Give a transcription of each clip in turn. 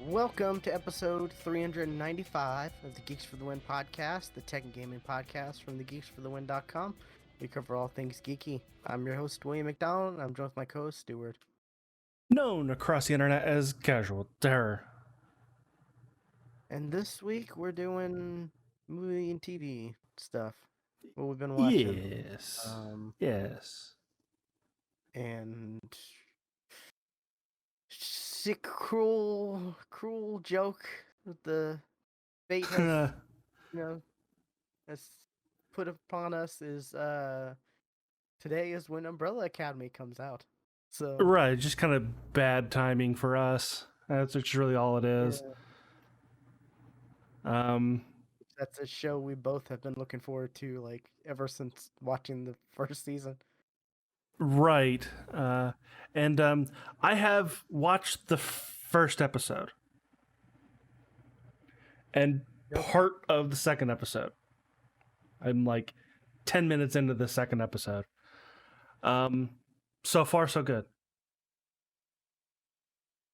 Welcome to episode 395 of the Geeks for the Win podcast, the tech and gaming podcast from the GeeksFTW.com. We cover all things geeky. I'm your host, William McDonald, and I'm joined with my co-host, Stuart. Known across the internet as Casual Terror. And this week, we're doing movie and TV stuff. What we've been watching. Yes. And sick, cruel joke that the fate has, has put upon us is today is when Umbrella Academy comes out. So right, just kind of bad timing for us. That's really all it is. Yeah. That's a show we both have been looking forward to, like, ever since watching the first season. Right. And I have watched the first episode and part of the second episode. I'm like 10 minutes into the second episode. So far, so good.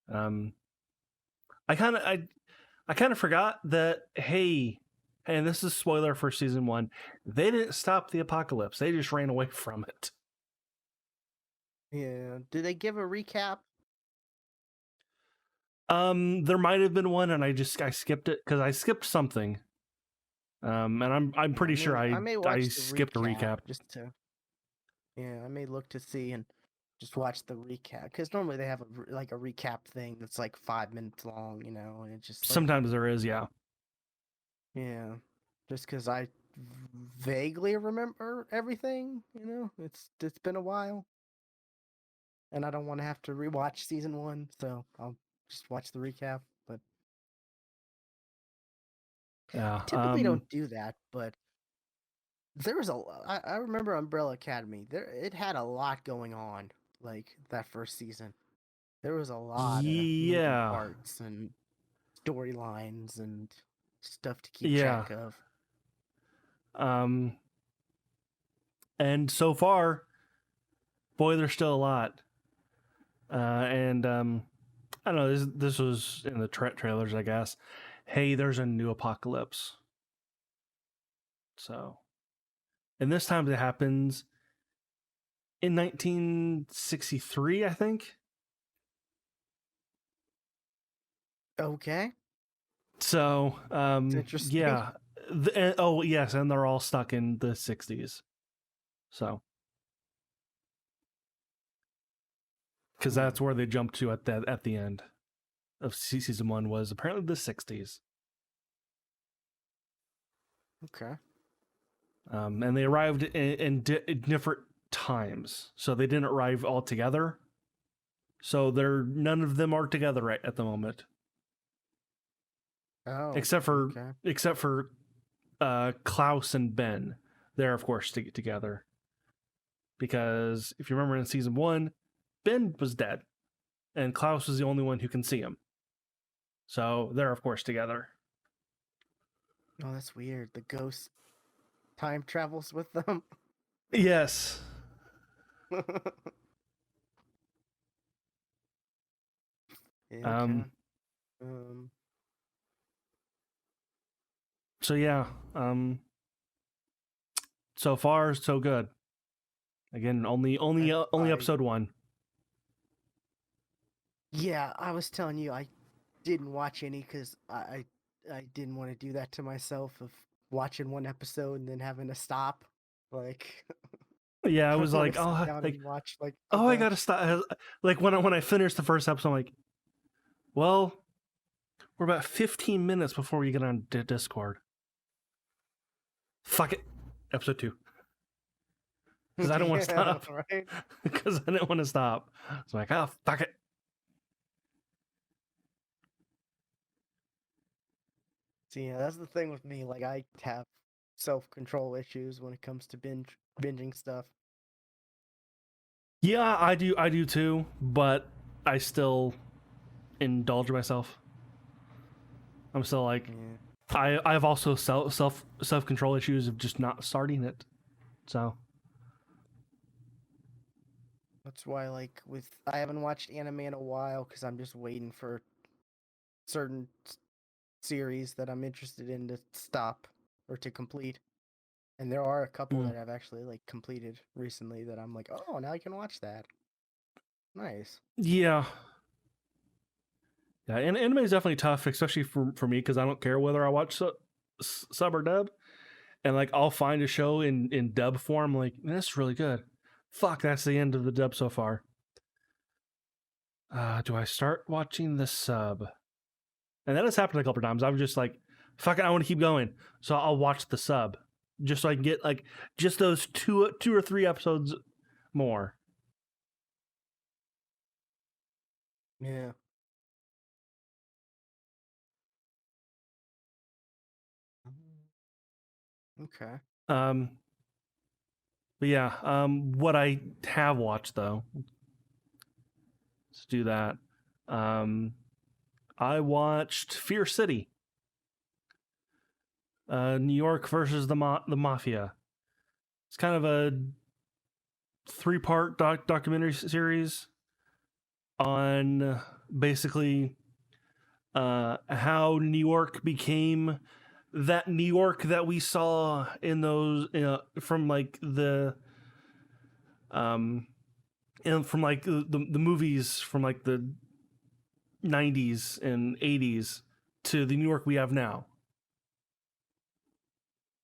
I kind of forgot that, hey, and this is spoiler for season 1, they didn't stop the apocalypse. They just ran away from it. Yeah. Did they give a recap? There might have been one, and I skipped it because I skipped something. And I'm pretty sure I skipped a recap just to. Yeah, I may look to see and just watch the recap, because normally they have a recap thing that's like 5 minutes long, and it just sometimes there is, yeah. Yeah, just because I vaguely remember everything, it's been a while, and I don't want to have to rewatch season 1, so I'll just watch the recap. But yeah, typically don't do that. But there was I remember Umbrella Academy. It had a lot going on, like that first season. There was a lot of moving parts and storylines and stuff to keep track of. And so far, boy, there's still a lot. And I don't know, this was in the trailers, I guess. Hey, there's a new apocalypse. So, and this time it happens in 1963, I think. Okay. So, interesting. yeah. Yes, and they're all stuck in the 60s. So, because that's where they jumped to at the end of season 1 was apparently the 60s. Okay. And they arrived in different times, so they didn't arrive all together. So none of them are together right at the moment. Oh, except for Klaus and Ben. They're of course together, because if you remember in season 1, Ben was dead, and Klaus was the only one who can see him. So they're of course together. Oh, that's weird. The ghost time travels with them. Yes. Yeah, okay. So yeah, so far so good. Again, only episode 1. Yeah, I was telling you I didn't watch any because I didn't want to do that to myself of watching one episode and then having to stop. Like, yeah, I was like, watch I gotta stop. Like when I finished the first episode, I'm like, well, we're about 15 minutes before we get on Discord. Fuck it, episode 2. Because I don't want to stop. Right? Because I didn't want to stop. So I'm like, fuck it. See, yeah, that's the thing with me. Like, I have self-control issues when it comes to binging stuff. Yeah, I do too, but I still indulge myself. I'm still like, Yeah. I've also self control issues of just not starting it. So That's why, like, I haven't watched anime in a while because I'm just waiting for certain series that I'm interested in to stop or to complete. And there are a couple that I've actually like completed recently that I'm like, oh, now I can watch that. Nice. yeah, yeah, and anime is definitely tough, especially for me because I don't care whether I watch sub or dub, and like I'll find a show in dub form, like that's really good. Fuck, that's the end of the dub so far. Do I start watching the sub? And that has happened a couple times. I'm just like, fuck it, I want to keep going, so I'll watch the sub just so I can get like just those two or three episodes more. Yeah. Okay. Um, but yeah, what I have watched though, let's do that. Um, I watched Fear City, New York versus the mafia. It's kind of a 3-part documentary series on basically how New York became that New York that we saw in those from like the and from like the movies from like the 90s and 80s to the New York we have now.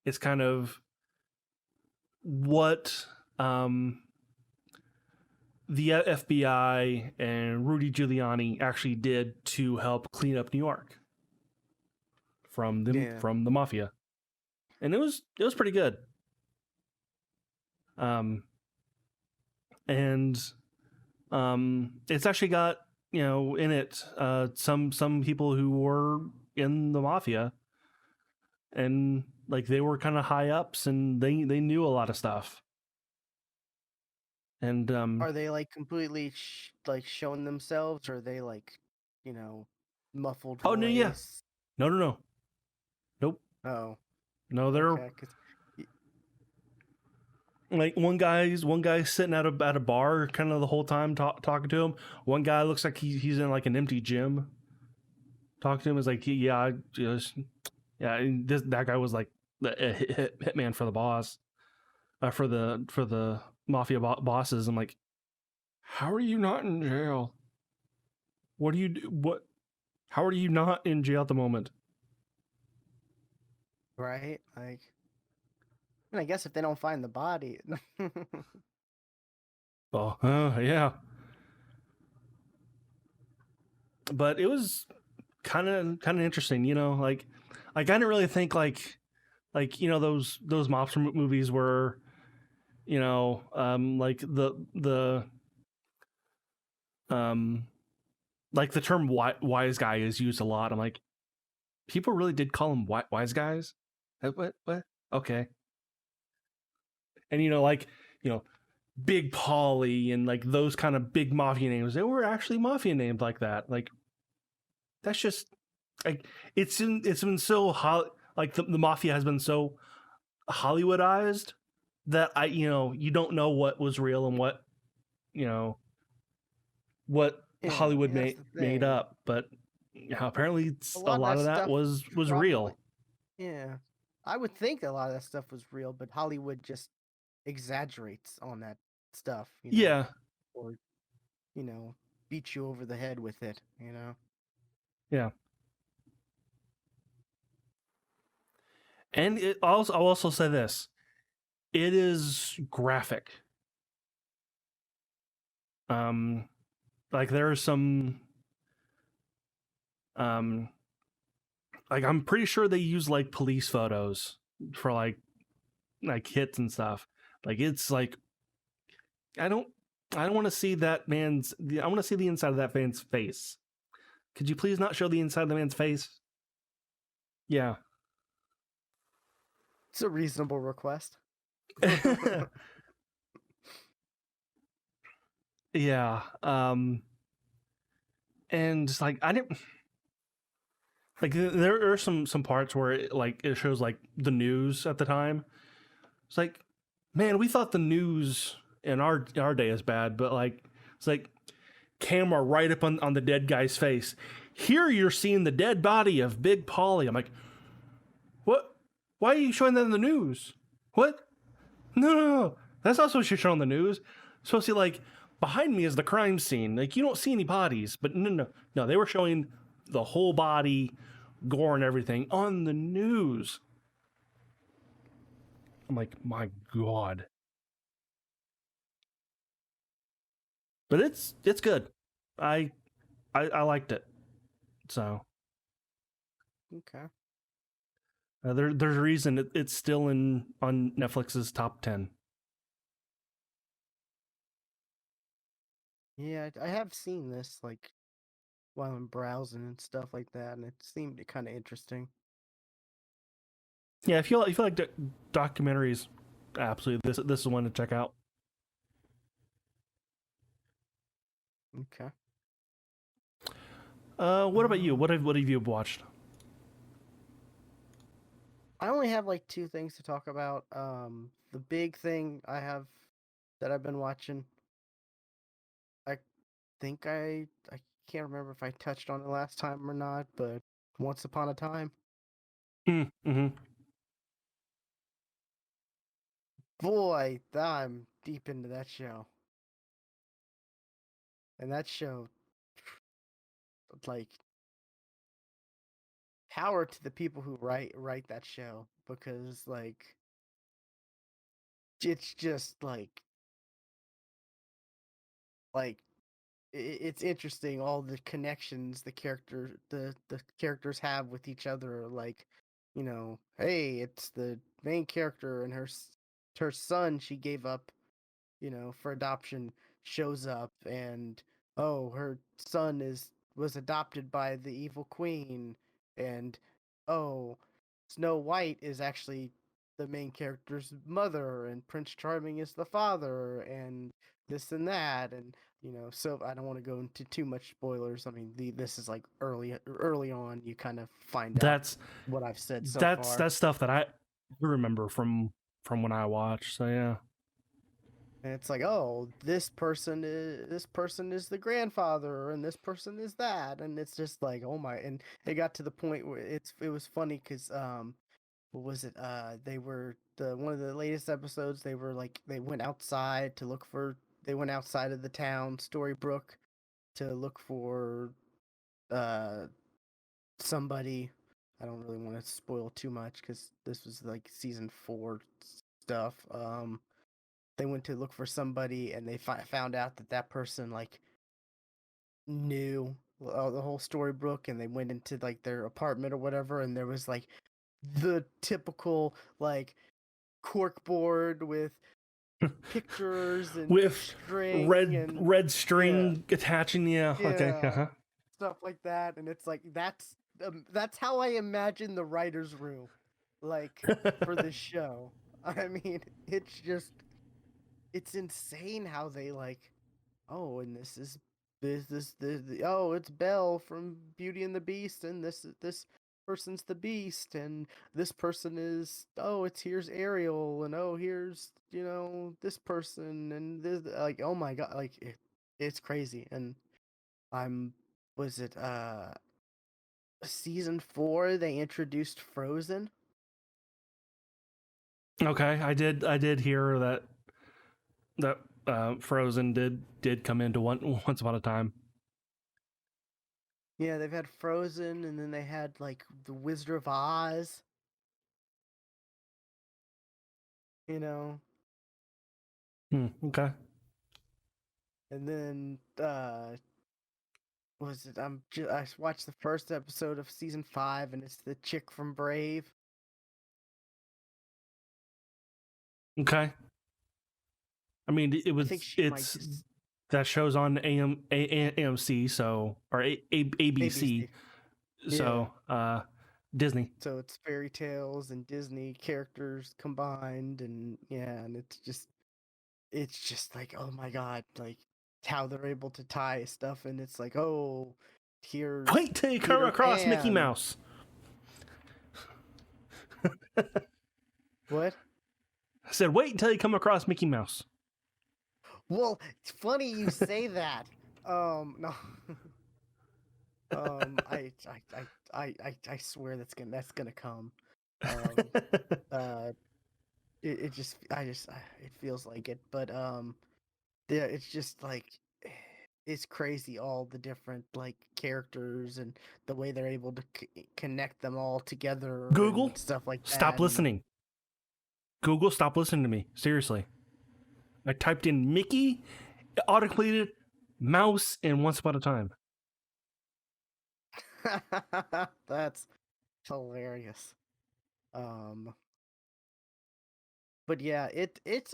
It's kind of what the FBI and Rudy Giuliani actually did to help clean up New York from Yeah. the mafia, and it was pretty good. And it's actually got in it some people who were in the mafia, and like they were kind of high ups, and they knew a lot of stuff. And Are they like completely like showing themselves, or are they like, muffled oh no, yeah, voice? no, nope, Oh, no, they're okay. Cause like one guy's sitting at a bar kind of the whole time talking to him. One guy looks like he's in like an empty gym talking to him. Is like, yeah, I just, yeah, and that guy was like the hitman for the boss, for the mafia bosses. I'm like, how are you not in jail? What do you do? What? How are you not in jail at the moment? right, like, and I guess if they don't find the body, Oh, yeah. But it was kind of interesting, like I didn't really think like those mobster movies were like the um like the term wise guy is used a lot. I'm like, people really did call them wise guys. What okay. And like Big Polly and like those kind of big mafia names, they were actually mafia named like that. Like that's just like it's been so like the mafia has been so Hollywoodized that you don't know what was real and what yeah, Hollywood that's the made thing. up, but apparently A a lot of lot that of that stuff was probably, real. yeah. I would think a lot of that stuff was real, but Hollywood just exaggerates on that stuff, Yeah, or you know, beat you over the head with it. yeah. And I'll also say this: it is graphic. Um, like there are some um like I'm pretty sure they use like police photos for like hits and stuff. Like it's like I don't I don't want to see that man's I want to see the inside of that man's face. Could you please not show the inside of the man's face? Yeah. It's a reasonable request. Yeah. And just like I didn't like there are some parts where it shows like the news at the time. It's like, man, we thought the news in our day is bad, but like it's like camera right up on the dead guy's face. Here you're seeing the dead body of Big Polly. I'm like, what? Why are you showing that in the news? What? No. That's not supposed to show on the news. It's supposed to be like, behind me is the crime scene. Like, you don't see any bodies. But no. They were showing the whole body, gore and everything on the news. I'm like, my God. But it's good. I liked it. So Okay. there's a reason it's still on Netflix's top 10. Yeah, I have seen this like while I'm browsing and stuff like that, and it seemed kind of interesting. Yeah, if you like documentaries, absolutely this is one to check out. Okay. What about you? What have you watched? I only have like two things to talk about. The big thing I have that I've been watching, I think I can't remember if I touched on it last time or not, but Once Upon a Time. Mm-hmm. Boy, I'm deep into that show. And that show, like, power to the people who write that show, because like it's just like it's interesting, all the connections the characters have with each other. Like, hey, it's the main character and her son she gave up, for adoption, shows up, and oh, her son was adopted by the evil queen, and oh, Snow White is actually the main character's mother, and Prince Charming is the father, and this and that, and so I don't want to go into too much spoilers. I mean, this is like early on. You kind of find out That's what I've said so that's far. that's stuff that I remember from when I watched. So yeah. And it's like, oh, this person is the grandfather, and this person is that, and it's just like, oh my! And it got to the point where it was funny because what was it? They were one of the latest episodes. They were like they went outside to look for. They went outside of the town, Storybrooke, to look for uh somebody. I don't really want to spoil too much because this was like season 4 stuff. They went to look for somebody, and they found out that person like knew the whole Storybrooke, and they went into like their apartment or whatever, and there was like the typical like cork board with pictures and With string and red yeah, string attaching. Yeah. Okay. yeah, Uh-huh. stuff like that. And it's like that's how I imagine the writers room like for this show. I mean, it's insane how they like, oh, and oh, it's Belle from Beauty and the Beast, and this person's the Beast, and this person is, oh, here's Ariel, and oh, here's this person, and this, like, oh my god, like it's crazy. And I'm was it season 4 they introduced Frozen. Okay. I did hear that Frozen did come into once upon a time. Yeah, they've had Frozen, and then they had like the Wizard of Oz, you know Okay. and then was it I watched the first episode of season 5, and it's the chick from Brave. Okay. I mean, I think she might it's just that show's on AMC, so or ABC. ABC. Yeah. So Disney. So it's fairy tales and Disney characters combined, and yeah, and it's just like, oh my god, like how they're able to tie stuff, and it's like, oh, here's Wait till you come Peter across Mickey Pan. Mouse. What? I said, wait until you come across Mickey Mouse. Well, it's funny you say that. No. I swear that's gonna come. Um, uh, it just it feels like it, but yeah, it's just like it's crazy all the different like characters and the way they're able to connect them all together Google, and stuff like stop that. And listening. Google, stop listening to me. Seriously. I typed in Mickey, it autocompleted mouse, and Once Upon a Time. that's hilarious. Um, but yeah, it's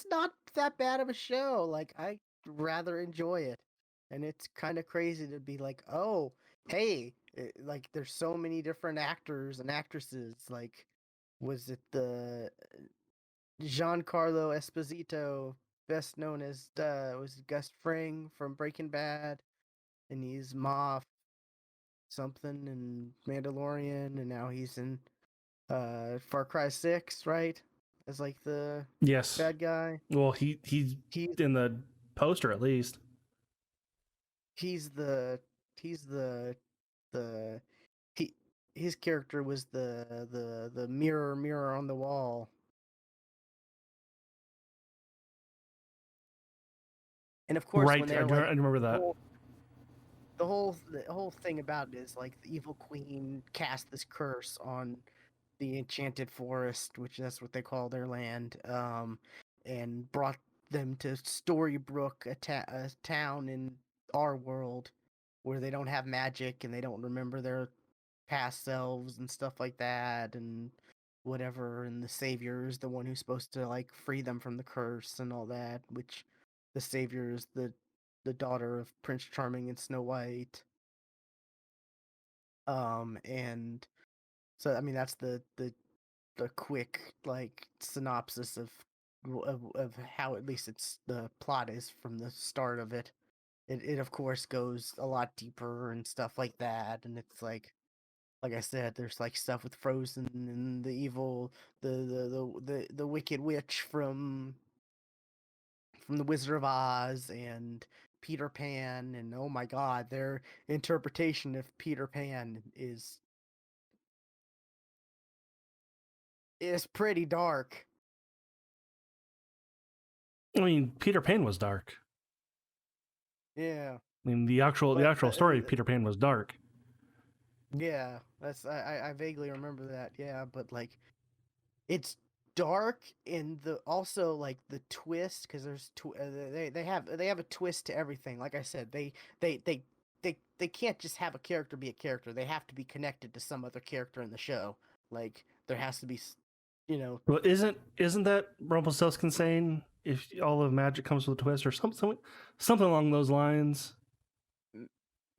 not that bad of a show. Like I rather enjoy it, and it's kind of crazy to be like, oh, hey, like there's so many different actors and actresses. Like, was it the Giancarlo Esposito, best known as was Gus Fring from Breaking Bad, and he's Moff something in Mandalorian, and now he's in Far Cry 6, right? As like the Yes. bad guy. Well, he's He's in the poster at least. he's the he's the he his character was the mirror on the wall. And of course when Right. I they're do, like I remember the that. whole the whole thing about it is like the evil queen cast this curse on the enchanted forest, which that's what they call their land, and brought them to Storybrooke, a town in our world where they don't have magic and they don't remember their past selves and stuff like that, and whatever. And the savior is the one who's supposed to like free them from the curse and all that. Which the savior is the daughter of Prince Charming and Snow White. And so I mean that's the quick like synopsis of how at least it's the plot is from the start of it. It of course goes a lot deeper and stuff like that, and it's like I said, there's like stuff with Frozen and the evil the wicked witch from the Wizard of Oz and Peter Pan, and oh my god, their interpretation of Peter Pan is pretty dark. I mean, Peter Pan was dark. Yeah. I mean, the actual story of Peter Pan was dark. Yeah, that's I vaguely remember that. Yeah, but like it's dark in the also like the twist because there's they have a twist to everything. Like I said, they can't just have a character be a character. They have to be connected to some other character in the show. Like there has to be, you know, Well, isn't that Rumpelstiltskin saying if all of magic comes with a twist or something along those lines?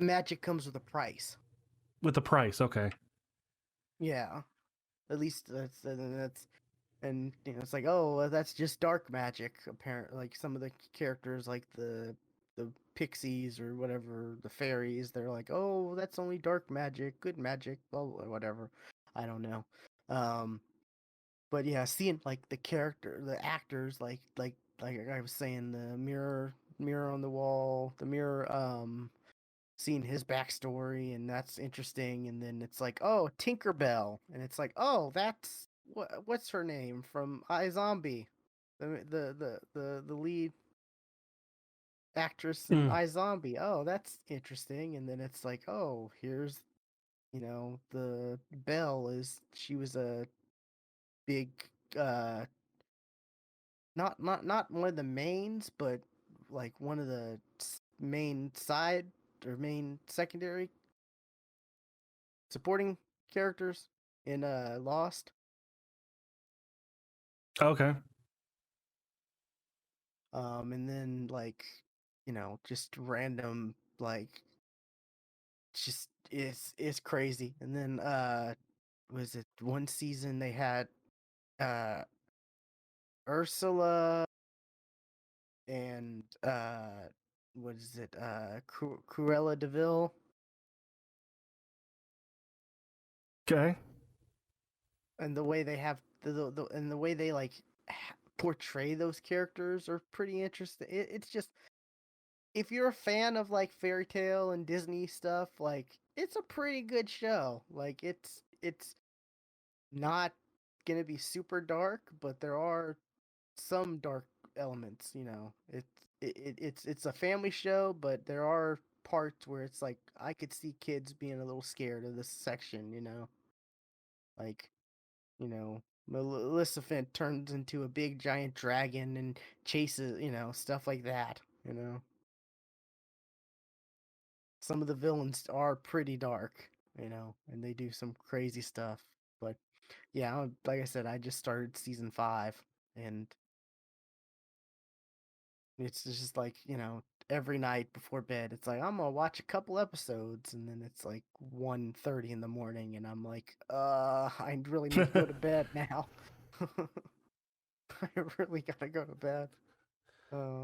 magic comes with a price. With the price, okay. Yeah, at least that's and you know it's like, oh well, that's just dark magic. Apparently, like some of the characters like the pixies or whatever, the fairies, they're like, oh, that's only dark magic, good magic, blah, blah, whatever. I don't know. um but yeah, seeing like the actors, like I was saying, the mirror on the wall, the mirror, seeing his backstory, and that's interesting. And then it's like, oh, Tinkerbell, and it's like, oh, that's what's her name from iZombie, the lead actress in Mm. iZombie. Oh, that's interesting. And then it's like, oh, here's, you know, the Belle is she was a big uh not one of the mains, but like one of the main side or main secondary supporting characters in Lost. Okay. And then like, you know, just random like just is crazy. And then was it one season they had uh Ursula and what is it, Cruella Deville. Okay. And the way they have and the way they like portray those characters are pretty interesting. It's just, if you're a fan of like fairy tale and Disney stuff, like it's a pretty good show. Like it's not gonna be super dark, but there are some dark elements. It's a family show, but there are parts where it's like I could see kids being a little scared of this section. Like Maleficent turns into a big giant dragon and chases, stuff like that. Some of the villains are pretty dark, and they do some crazy stuff. But yeah, like I said, I just started season 5, and it's just like, every night before bed, it's like I'm gonna watch a couple episodes, and then it's like 1:30 in the morning, and I'm like, I really need to go to bed now. I really gotta go to bed.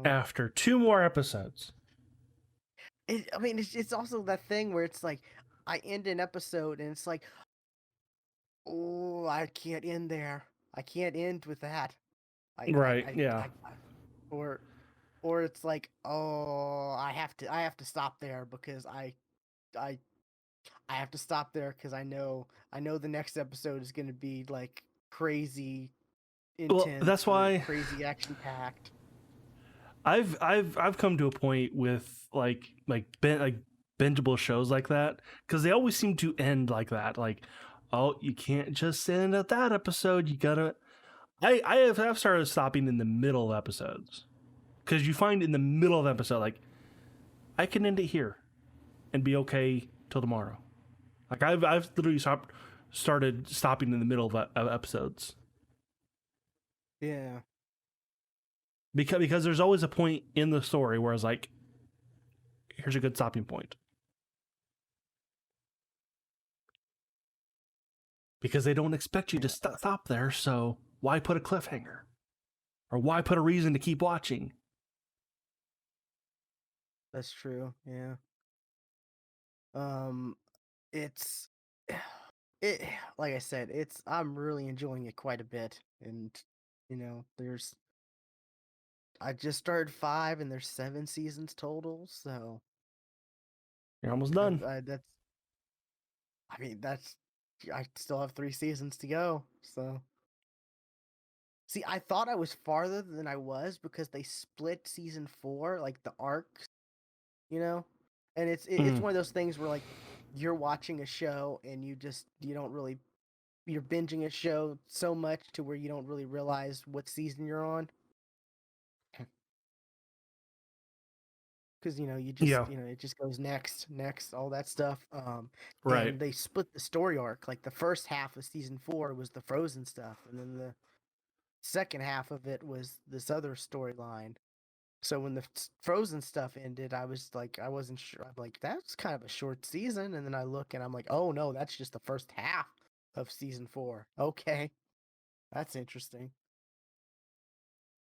After 2 more episodes. I mean, it's also that thing where it's like I end an episode and it's like, oh, I can't end there. I can't end with that. Right. Yeah. Or or it's like, oh, I have to stop there because I I have to stop there because I know the next episode is gonna be like crazy Well, intense that's or why crazy action packed. I've come to a point with like bingeable shows like that, because they always seem to end like that. Like, oh, you can't just end at that episode. You gotta. I've started stopping in the middle of episodes, because you find in the middle of the episode, like, I can end it here and be okay till tomorrow. Like, I've literally started stopping in the middle of episodes, Yeah, because there's always a point in the story where it's like, here's a good stopping point. Because they don't expect you to yeah, stop there, so why put a cliffhanger? Or why put a reason to keep watching? that's true. Yeah. Um, it's it like I said, I'm really enjoying it quite a bit, and there's I just started 5, and there's 7 seasons total, so You're almost done. I mean that's I still have 3 seasons to go. So see, I thought I was farther than I was because they split season 4, like the arcs, you know, and it's Mm. one of those things where like you're watching a show and you don't really, you're binging a show so much to where you don't really realize what season you're on. Because Yeah, it just goes next, all that stuff. right. And they split the story arc. Like the first half of season 4 was the Frozen stuff, and then the second half of it was this other storyline. So when the Frozen stuff ended, I was like, I wasn't sure. I'm like, that's kind of a short season. And then I look and I'm like, oh no, that's just the first half of season 4. Okay, that's interesting.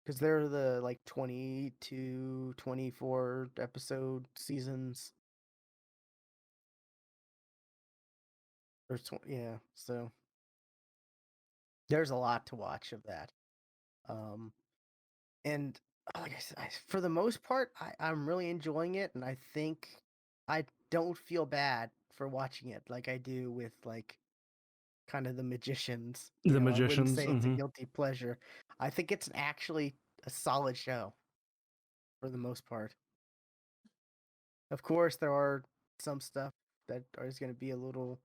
Because they're the like 20 to 24 episode seasons. Yeah, so there's a lot to watch of that. Um, and like I said, for the most part, I'm really enjoying it, and I think I don't feel bad for watching it like I do with like kind of the magicians. The I wouldn't Magicians. say it's a Mm-hmm. guilty pleasure. I think it's actually a solid show for the most part. Of course, there are some stuff that is going to be a little,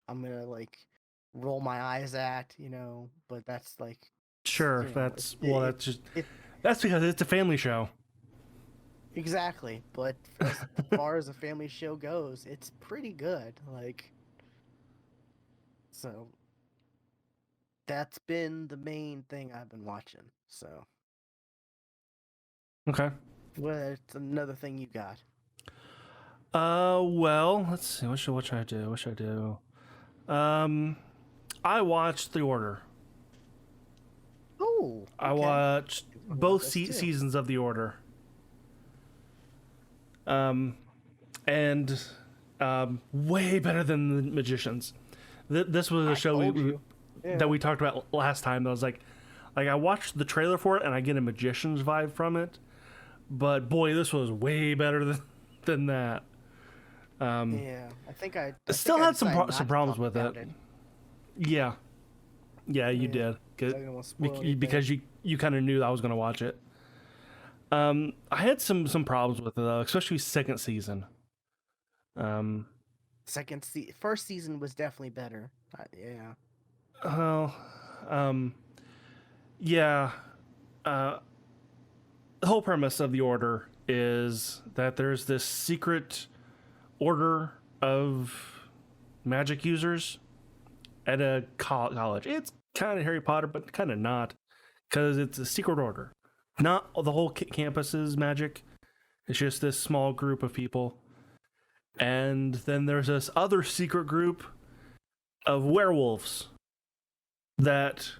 I'm going to like roll my eyes at, but that's like, Sure. That's just it that's because it's a family show. exactly. But as far as a family show goes, it's pretty good. Like, so that's been the main thing I've been watching. So, Okay. well, it's another thing you got. Well, let's see. What should I do? What should I do? I watched The Order. Oh, I okay. watched Can talk about both this too. seasons of The Order. And way better than The Magicians. This was a I show told you. that Yeah. we talked about last time. That was like I watched the trailer for it and I get a Magicians vibe from it. But boy, this was way better than that. Yeah. I think Still I had some decided some not to problems talk with it. about it. Yeah, yeah, you Yeah. did. 'Cause I didn't want to spoil anything. Because you kind of knew that I was going to watch it. I had some problems with it though, especially second season. Um, First season was definitely better. Yeah. well, um, yeah. Uh, the whole premise of the order is that there's this secret order of magic users at a college. It's kind of Harry Potter, but kind of not, because it's a secret order. Not the whole campus is magic. It's just this small group of people. And then there's this other secret group of werewolves that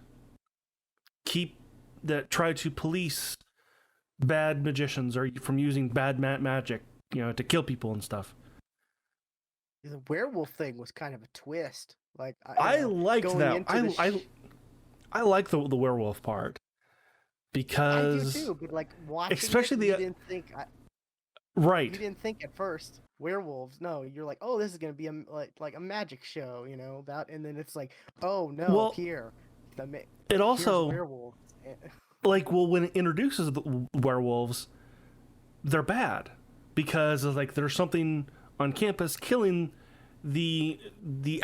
try to police bad magicians or from using bad magic, to kill people and stuff. The werewolf thing was kind of a twist. Like, I liked going that. into I like the werewolf part I do because too, but like watching especially it, the you right. didn't think at first werewolves. No, you're like, oh, this is gonna be like a magic show, about, and then it's like, oh no, Well, it here's also werewolves. when it introduces the werewolves, they're bad because there's something on campus killing the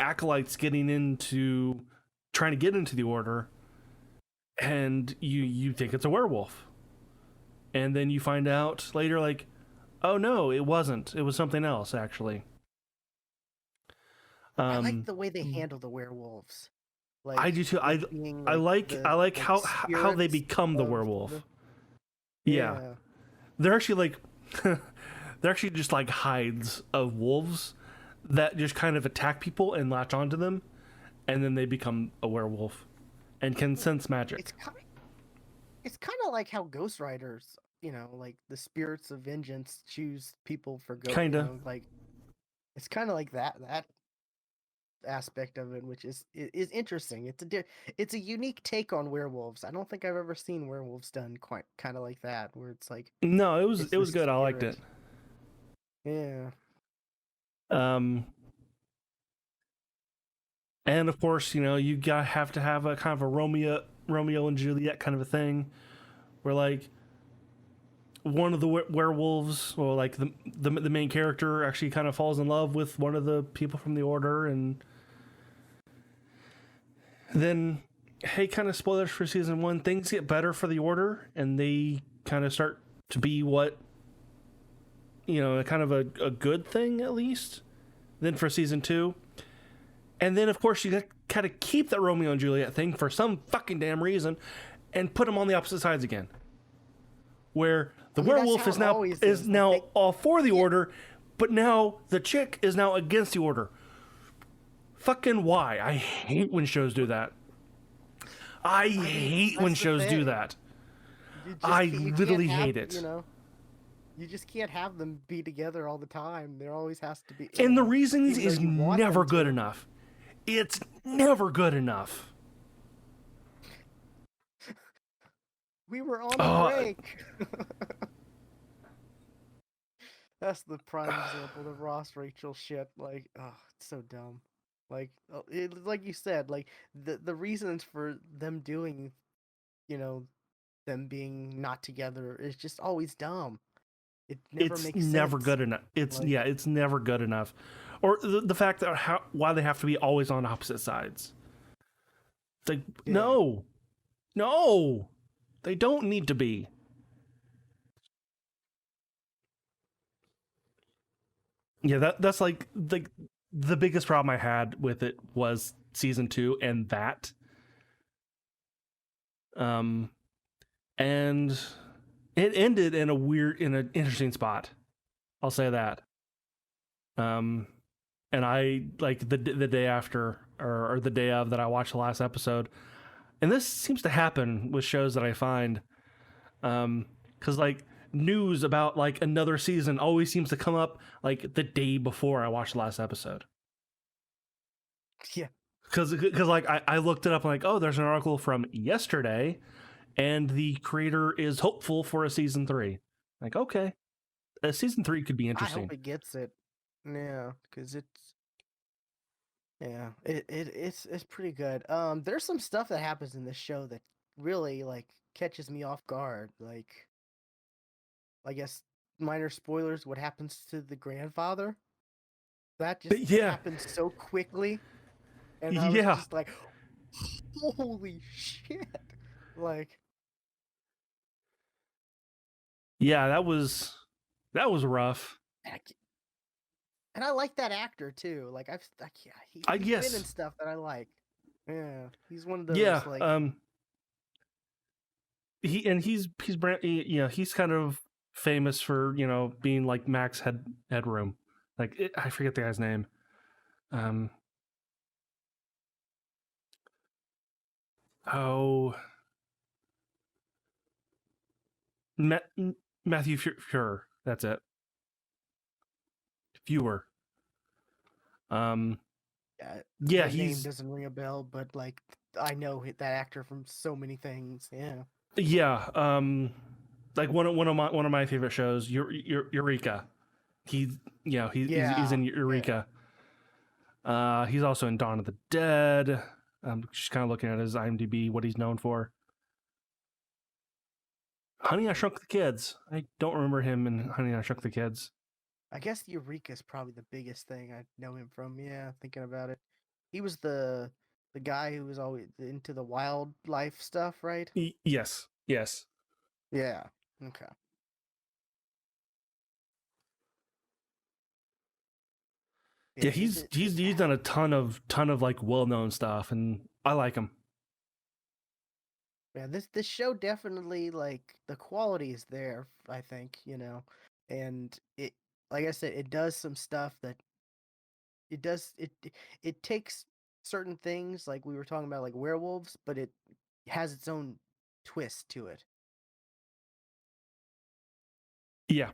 acolytes trying to get into the order, and you think it's a werewolf, and then you find out later oh no, it wasn't, it was something else actually. I like the way they handle the werewolves. Like, I do too. being I like how they spirits become the of werewolf. Yeah, yeah. they're actually they're actually just like hides of wolves that just kind of attack people and latch onto them, and then they become a werewolf and can sense magic. It's kind of like how Ghost Riders, like the spirits of vengeance choose people for Kinda. like it's kind of like that aspect of it, which is interesting. It's a unique take on werewolves. I don't think I've ever seen werewolves done quite kind of like that, where it's like No, it's it the was good. I liked spirit. it. Yeah. Um, and of course, you gotta have to have a kind of a Romeo and Juliet kind of a thing, where one of the werewolves, or the main character, actually kind of falls in love with one of the people from the order, and then, hey, kind of spoilers for season 1, things get better for the order, and they kind of start to be what, kind of a good thing at least. Then for season 2, and then of course you kind of keep that Romeo and Juliet thing for some fucking damn reason, and put them on the opposite sides again, where the werewolf is now Like, all for the order, but now the chick is now against the order. Fucking why? I hate when shows do that. I hate when shows do that. I literally hate it. You just can't have them be together all the time. There always has to be. And the reasons even though is you want never them good to. enough. It's never good enough. We were on a break. That's the prime example of Ross Rachel shit. Like, oh, it's so dumb. Like, like you said, like the reasons for them doing, them being not together is just always dumb. It never It's makes never sense. good enough. It's never good enough. Or the fact that why they have to be always on opposite sides. It's like, no, they don't need to be. Yeah, that's like the biggest problem I had with it was season 2 and that. And it ended in an interesting spot. I'll say that. And I like the day after or the day of that I watched the last episode. And this seems to happen with shows that I find, because like news about like another season always seems to come up like the day before I watch the last episode. Yeah. Because like I looked it up and like, oh, there's an article from yesterday, and the creator is hopeful for a season 3. Like, okay, a season 3 could be I interesting. hope it gets it. Yeah, because it's pretty good. There's some stuff that happens in this show that really like catches me off guard. Like, I guess minor spoilers. What happens to the grandfather? That just Yeah, happened so quickly, and I was yeah, just like, "Holy shit!" Like, yeah. That was rough. and I like that actor too. Like, yeah, I he's been in guess. stuff that I like. Yeah, he's one of Yeah. those like, He's kind of famous for being like Max Headroom. Like I forget the guy's name. Um. Oh. Matthew Fuhrer. That's it. Fewer. Um. Yeah, the name he's doesn't ring a bell, but like I know that actor from so many things. Yeah. yeah. Like one of my favorite shows, Eureka. He's he's Yeah. in Yeah. Eureka. He's also in Dawn of the Dead. I'm just kind of looking at his IMDb, what he's known for. Honey, I Shrunk the Kids. I don't remember him in Honey, I Shrunk the Kids. I guess Eureka is probably the biggest thing I know him from. Yeah, thinking about it. He was the guy who was always into the wildlife stuff, right? Yes, yes. Yeah. Okay. Yeah, Yeah, he's done a ton of like well known stuff, and I like him. yeah, this show definitely like the quality is there, I think, and it like I said, it does some stuff that it does it takes certain things like we were talking about like werewolves, but it has its own twist to it. Yeah,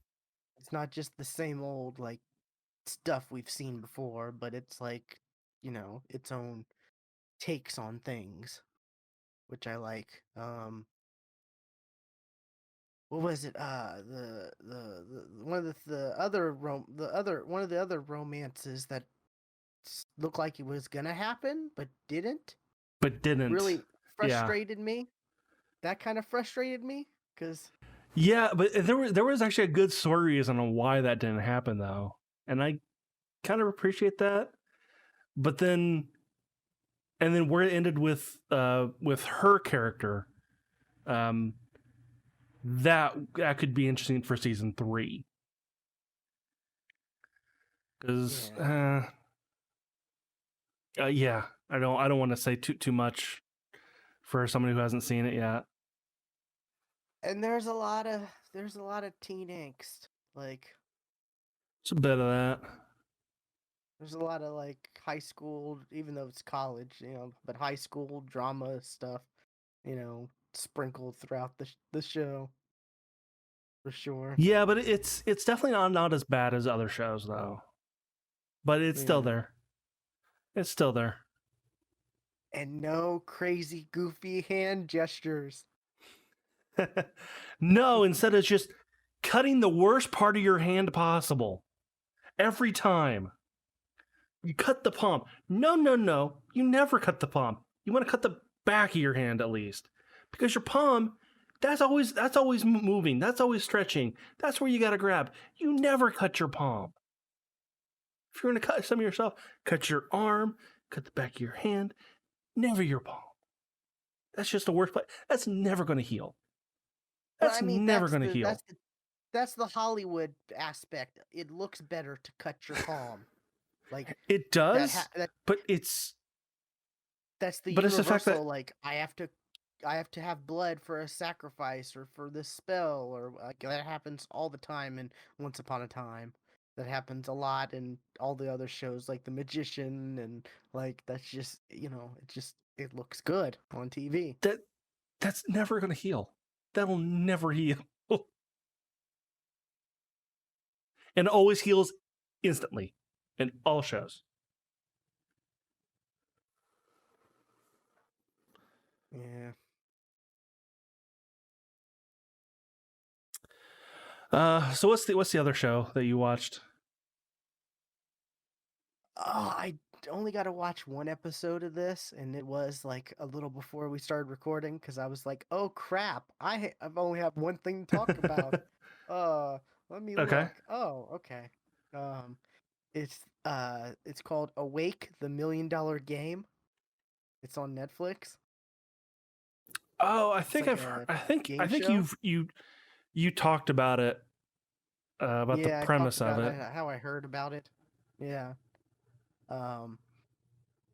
It's not just the same old like stuff we've seen before, but it's like, its own takes on things, which I like. What was it? The one of one of the other romances that looked like it was gonna happen but didn't but didn't. really Yeah, frustrated me. That kind of frustrated me because yeah, but there was actually a good story reason on why that didn't happen though, and I kind of appreciate that. But then, and then where it ended with her character, um, that could be interesting for season 3 because yeah, yeah, I don't want to say too much for someone who hasn't seen it yet. and there's a lot of teen angst. Like It's a bit of that. there's a lot of like high school, even though it's college, but high school drama stuff, sprinkled throughout the show for sure. Yeah, but it's definitely not as bad as other shows though. But it's still Yeah. there. It's still there. And no crazy goofy hand gestures. No, instead it's just cutting the worst part of your hand possible every time. You cut the palm. No, no, no. You never cut the palm. You want to cut the back of your hand at least, because your palm, that's always moving. That's always stretching. That's where you got to grab. You never cut your palm. If you're going to cut some of yourself, cut your arm, cut the back of your hand, never your palm. That's just the worst place. That's never going to heal. But That's I mean, never going to heal. that's the Hollywood aspect. It looks better to cut your palm. Like It does, but that's the it's the fact universal. that Like I have to have blood for a sacrifice or for this spell or like that happens all the time in Once Upon a Time. that happens a lot in all the other shows like The Magician, and like that's just, it looks good on TV. That's never going to heal. That'll never heal. And it always heals instantly in all shows. Yeah. So what's the other show that you watched? Oh, I only got to watch one episode of this, and it was like a little before we started recording because I was like, "Oh crap, I've only have one thing to talk about." Uh, Let me Okay. look. Oh, okay. Um, it's called Awake: The $1 Million Game. It's on Netflix. Oh, I It's think like I've heard, a I game think show. you talked about it, about the Yeah, I talked premise of about it. how I heard about it. Yeah. Um,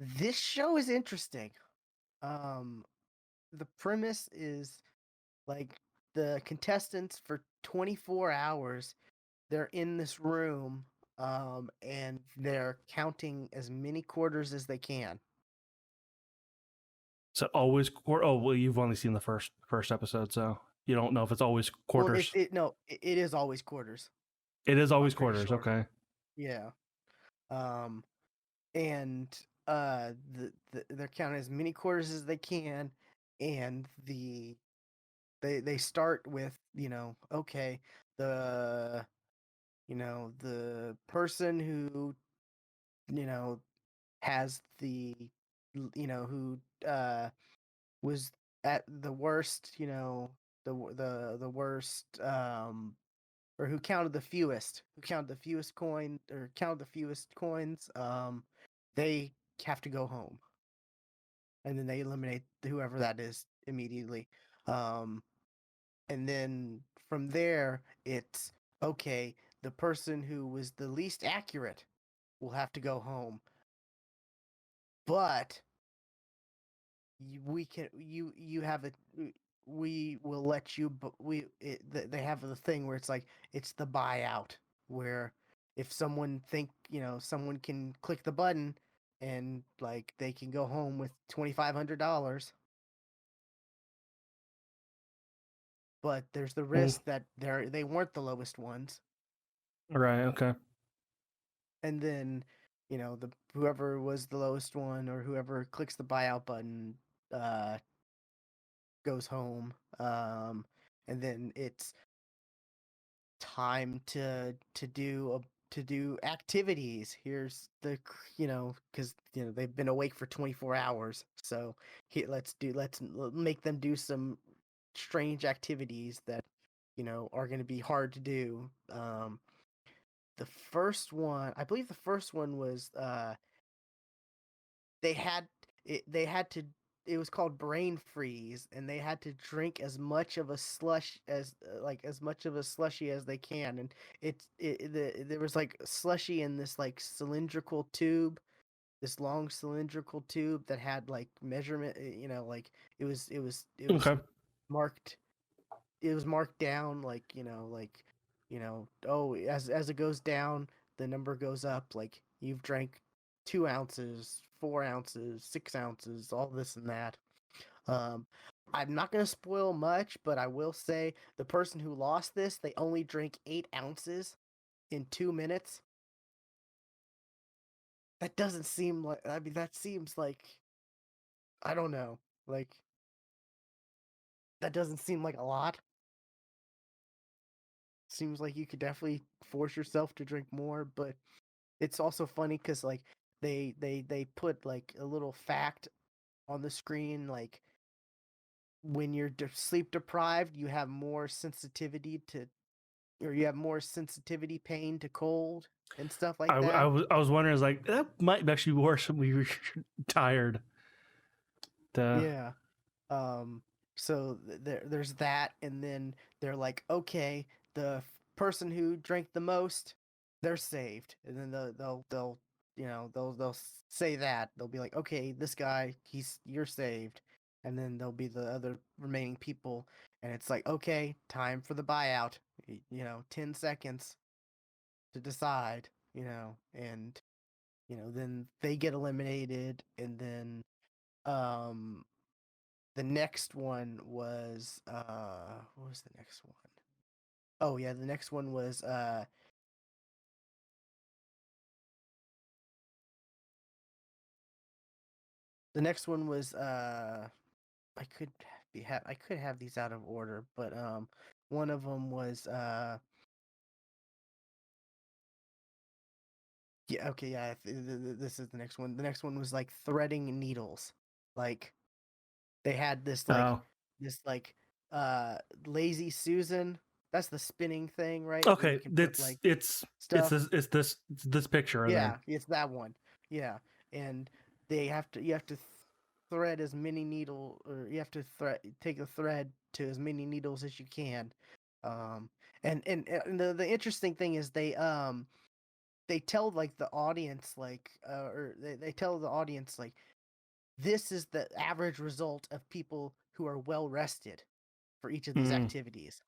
this show is interesting. Um, the premise is like the contestants for 24 hours, they're in this room, and they're counting as many quarters as they can. So always oh well, you've only seen the first episode, so you don't know if it's always Well, quarters. it is always quarters. It is I'm always pretty quarters. sure. Okay. Yeah. Um, and they're counting as many quarters as they can, and they start with, okay, the the person who, you know has the who was at the worst, the worst, or who counted the fewest coins, they have to go home, and then they eliminate whoever that is immediately. um and then from there, it's okay, the person who was the least accurate will have to go home, but we can you have a we will let you, but they have the thing where it's like it's the buyout, where if someone can click the button and like they can go home with $2,500, but there's the Mm, risk that they weren't the lowest ones, right. Okay. and then the whoever was the lowest one or whoever clicks the buyout button uh goes home. And then it's time to do activities. Here's the because they've been awake for 24 hours, so let's make them do some strange activities that are going to be hard to do. The first one, I believe, the first one was they had they had to, it was called brain freeze, and they had to drink as much of a slush as as much of a slushy as they can, and there was like slushy in this like cylindrical tube, this long cylindrical tube that had like measurement, like it was Okay. marked, down, like oh, as it goes down, the number goes up, like you've drank 2 ounces, 4 ounces, 6 ounces, all this and that. um I'm not going to spoil much, but I will say the person who lost this, they only drank 8 ounces in 2 minutes. That doesn't seem like, I mean, that seems like, I don't know, like that doesn't seem like a lot. Seems like you could definitely force yourself to drink more, but it's also funny because like they put like a little fact on the screen, like when you're sleep deprived, you have more sensitivity to, or you have more sensitivity pain to cold and stuff like that. I was wondering, is like that might actually be worse when we were tired. To Yeah. Um, so there's that, and then they're like, okay, the person who drank the most, they're saved, and then they'll they'll say that, they'll be like, okay, this guy, you're saved, and then there'll be the other remaining people, and it's like, okay, time for the buyout, 10 seconds, to decide, and then they get eliminated, and then um the next one was what was the next one? Oh yeah, the next one was I could have these out of order, but one of them was yeah, okay, yeah, this is the next one. The next one was like threading needles. Like they had Oh, this like uh lazy Susan. That's the spinning thing, right? Where you okay. can put It's like it's it's stuff. this it's this picture then. Yeah, it's that one. Yeah, and you have to thread as many needle, or you have to take a thread to as many needles as you can. Um, and the interesting thing is they tell like the audience like or they tell the audience like this is the average result of people who are well rested for each of these Mm, activities.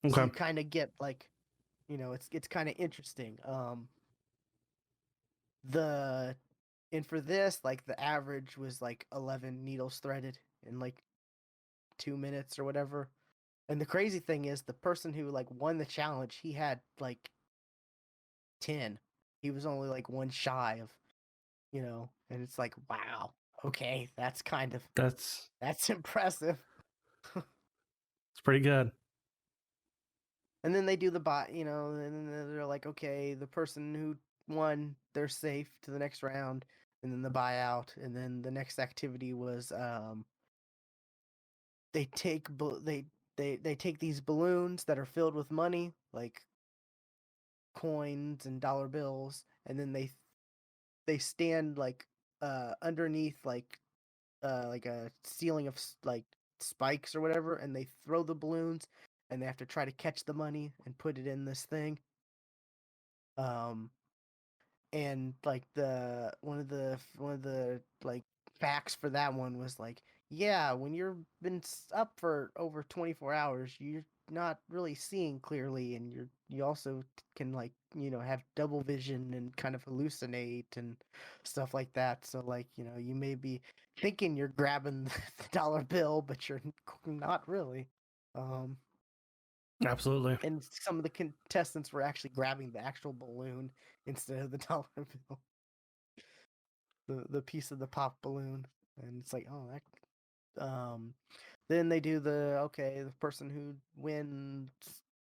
So okay. you kind of get like, it's kind of interesting. The and for this, like the average was like 11 needles threaded in like 2 minutes or whatever. And the crazy thing is, the person who like won the challenge, he had like 10. He was only like one shy of, and it's like, wow, okay, That's that's impressive. it's pretty good. And then they do the buy, and then they're like, okay, the person who won, they're safe to the next round, and then the buyout, and then the next activity was they take they take these balloons that are filled with money, like coins and dollar bills, and then they stand underneath like a ceiling of like spikes or whatever, and they throw the balloons, and they have to try to catch the money and put it in this thing. Um, and like the one of the like facts for that one was like, yeah, when you're been up for over 24 hours, you're not really seeing clearly, and you also can like have double vision and kind of hallucinate and stuff like that. So like you may be thinking you're grabbing the dollar bill, but you're not really. um Absolutely. and some of the contestants were actually grabbing the actual balloon instead of the dollar bill, the piece of the pop balloon. And it's like, oh, that then they do the person who wins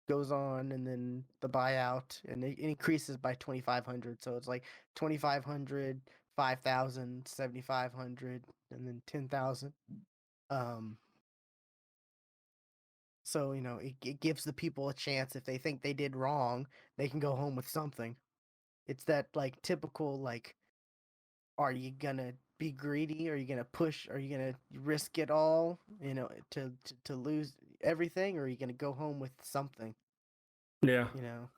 goes on, and then the buyout, and it increases by 2,500, so it's like 2,500, 5,000, 7,500, and then 10,000. um so it gives the people a chance. If they think they did wrong, they can go home with something. It's that like typical like, are you gonna be greedy? Are you gonna push? Are you gonna risk it all? To lose everything, or are you gonna go home with something? Yeah. You know,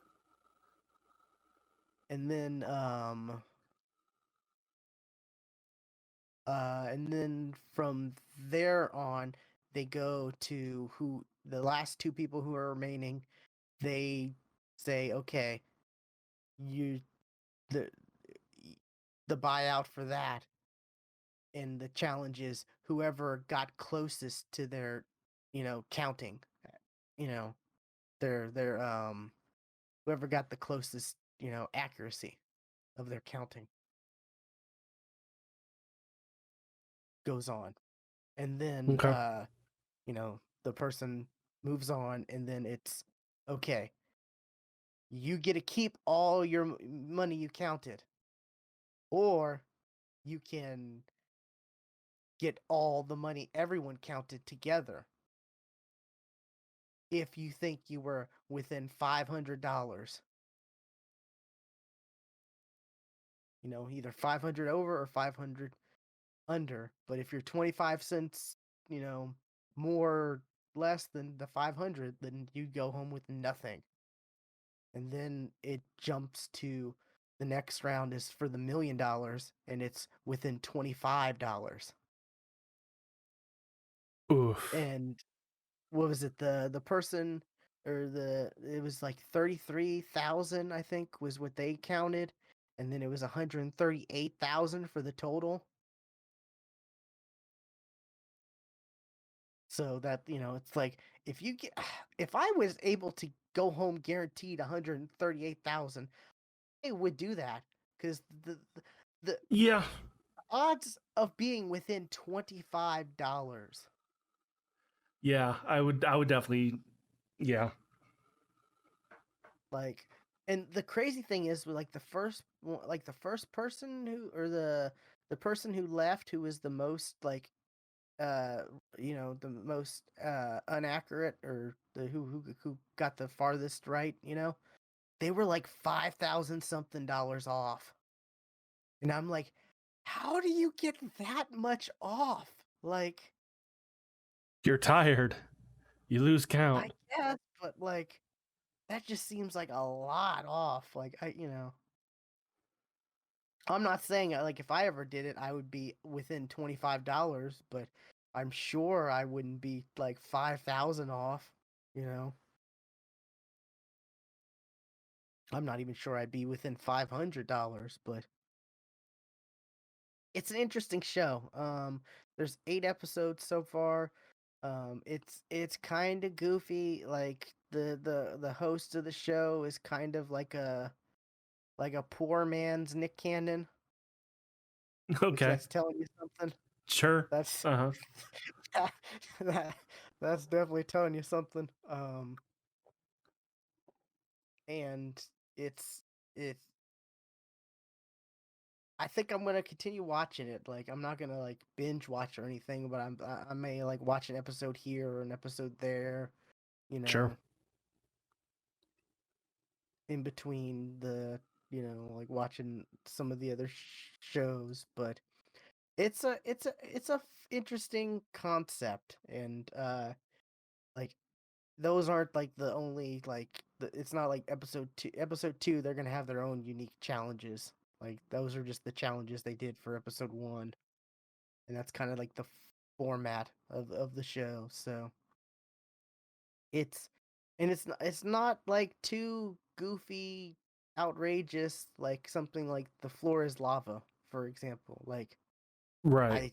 and then from there on, they go to who the last two people who are remaining. They say, okay, you the the buyout for that, and the challenge is whoever got closest to their counting, you know their whoever got the closest accuracy of their counting goes on. And then Okay. the person moves on, and then it's okay, you get to keep all your money you counted, or you can get all the money everyone counted together if you think you were within $500. Either 500 over or 500 under. But if you're 25 cents, you know, more less than the 500, then you go home with nothing. And then it jumps to the next round is for the $1 million, and it's within $25. Oof. And what was it? The person, it was like 33,000, I think, was what they counted, and then it was 138,000 for the total. So that, it's like if I was able to go home guaranteed 138,000, I would do that because the Yeah. odds of being within $25. Yeah, I would definitely, yeah. Like, and the crazy thing is, like the first person who, or the person who left, who was the most like, uh, the most inaccurate, or the who got the farthest right, they were like 5,000 something dollars off, and I'm like, how do you get that much off? Like, You're tired. You lose I count. guess, but like, that just seems like a lot off. Like, I'm not saying like if I ever did it, I would be within $25, but I'm sure I wouldn't be like 5,000 off. You know, I'm not even sure I'd be within $500, but it's an interesting show. There's 8 episodes so far. It's kind of goofy. Like the host of the show is kind of like a poor man's Nick Cannon, which Okay. that's telling you something. Sure. That's Uh-huh. that, that's definitely telling you something. And it's it's. I think I'm gonna continue watching it. Like, I'm not gonna like binge watch or anything, but I may like watch an episode here or an episode there. You Sure. know, in between the like watching some of the other shows, but it's a interesting concept, and like those aren't like the only like it's not like episode 2 they're gonna have their own unique challenges. Like, those are just the challenges they did for episode 1, and that's kind of like the format of the show. So it's it's not like too goofy, outrageous, like something like The Floor is Lava, for example. Like, Right.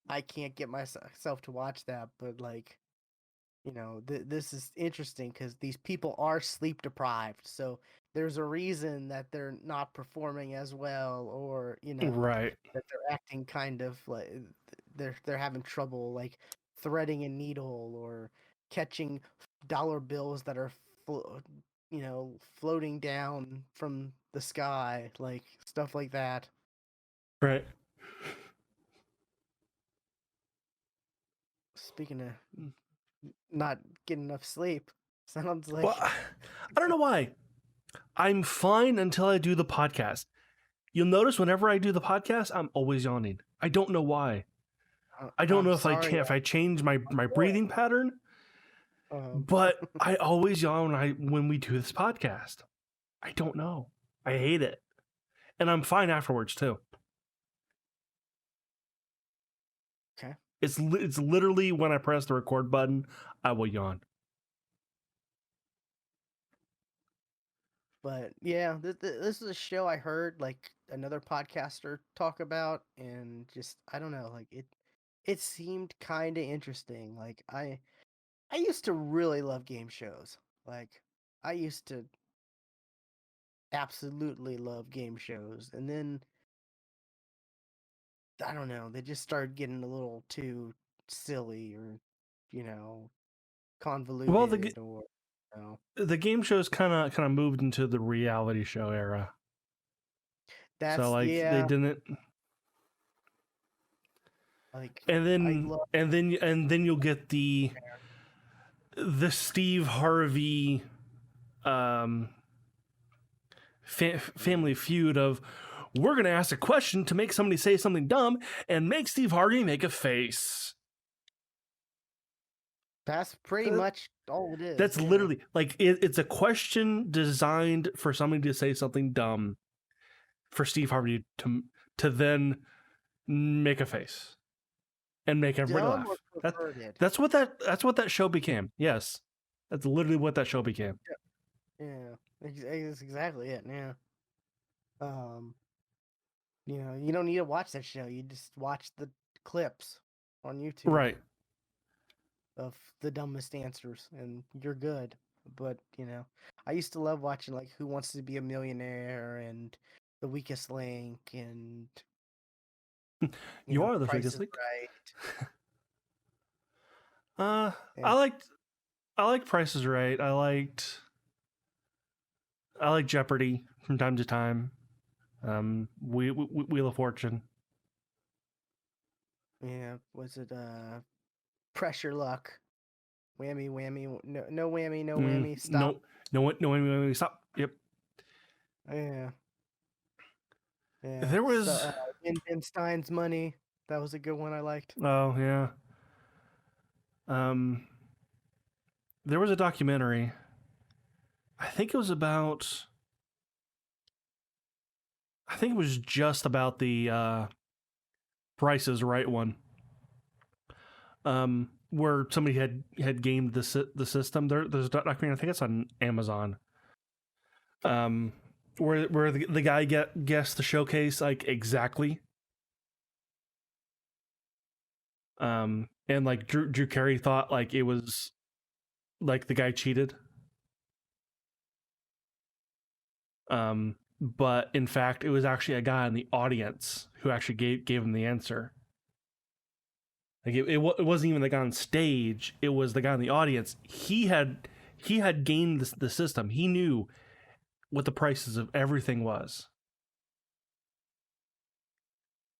I can't get myself to watch that, but like, this is interesting because these people are sleep deprived, so there's a reason that they're not performing as well, or Right. that they're acting kind of like they're having trouble, like threading a needle or catching dollar bills that are floating down from the sky, like stuff like that. Right. Speaking of not getting enough sleep, sounds Well, like I don't know why. I'm fine until I do the podcast. You'll notice whenever I do the podcast, I'm always yawning. I don't know why. I don't I'm know if sorry. if I change my breathing pattern, Um, but I always yawn when we do this podcast. I don't know. I hate it. And I'm fine afterwards too. okay. It's literally when I press the record button, I will yawn. But yeah, this is a show I heard like another podcaster talk about, and just I don't know, like it seemed kind of interesting. Like, I used to really love game shows. Like, I used to absolutely love game shows, and then I don't know, they just started getting a little too silly, or you know Well, convoluted, or you know the game shows kind of moved into the reality show era. So that's like they yeah, didn't, like and I then love you'll get the Steve Harvey um family feud of, we're going to ask a question to make somebody say something dumb and make Steve Harvey make a face. that's pretty Uh, much all it is. That's Yeah. literally like it's a question designed for somebody to say something dumb for Steve Harvey to then make a face and make everybody Dumb or laugh. perverted? That's what that show became. Yes. That's literally what that show became. Yeah, it's exactly it. Yeah. Um, you don't need to watch that show. You just watch the clips on YouTube Right. of the dumbest answers, and you're good. But I used to love watching like Who Wants to Be a Millionaire and The Weakest Link and You are the Price biggest is leak. Right. I And liked Price is Right. I like Jeopardy from time to time. Wheel of Fortune. was it Pressure Luck? Whammy, whammy, no whammy, no whammy. Stop. No, stop. Yep. Yeah, yeah. There So was. Ben Stein's Money. That was a good one I liked. Oh yeah. Um, there was a documentary. I think it was about. I think it was just about the Price is Right one. Where somebody had gamed the system. There's a documentary. I think it's on Amazon. Um, where the guy guessed the showcase like exactly. And like Drew Carey thought like it was like the guy cheated. But in fact, it was actually a guy in the audience who actually gave him the answer. Like it wasn't even the guy on stage; it was the guy in the audience. He had gained the system. He knew what the prices of everything was.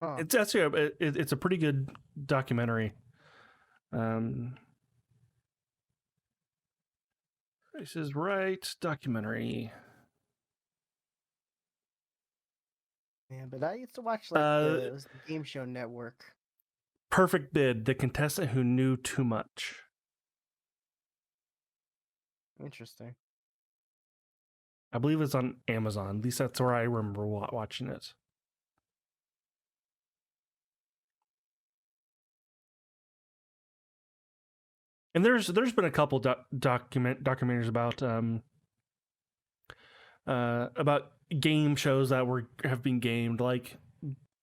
Huh. It's a pretty good documentary. Price is Right documentary. Yeah, but I used to watch like it was the Game Show Network. Perfect Bid, the contestant who knew too much. Interesting. I believe it's on Amazon. At least that's where I remember watching it. And there's been a couple documentaries about game shows that have been gamed, like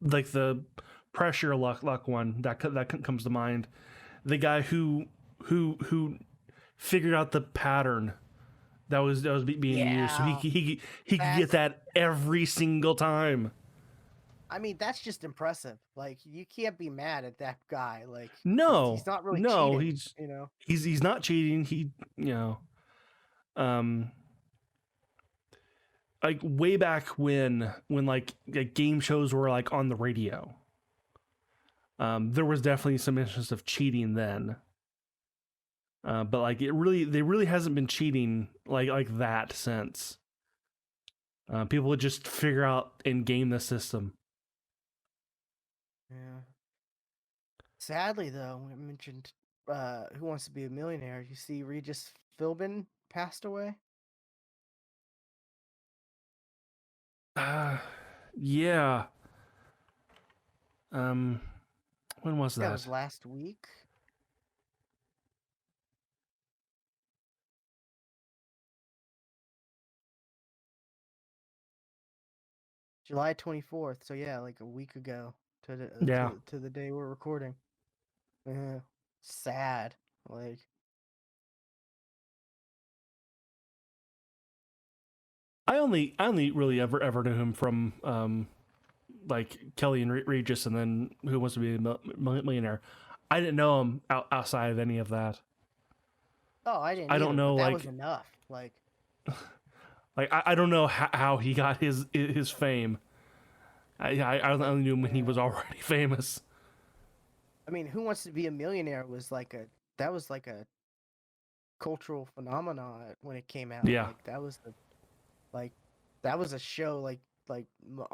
the Pressure Luck one that comes to mind. The guy who figured out the pattern that was being used, so he could get that every single time. I mean, that's just impressive. Like, you can't be mad at that guy. Like, No, he's not really no, cheating. he's not cheating. Um, like way back when like game shows were like on the radio. There was definitely some instances of cheating then. But like they really hasn't been cheating like that since. People would just figure out and game the system. Yeah. Sadly, though, I mentioned Who Wants to Be a Millionaire. You see, Regis Philbin passed away. Yeah. When was That that? was last week. July 24th. So yeah, like a week ago to the day we're recording. Yeah. Sad. Like, I only really ever knew him from like Kelly and Regis, and then Who Wants to Be a Millionaire. I didn't know him outside of any of that. oh, I didn't I either, don't know, but that like was enough. Like, I don't know how he got his fame. I only knew him when he was already famous. I mean, Who Wants to Be a Millionaire was like a cultural phenomenon when it came out. Yeah, Like, like that was a show.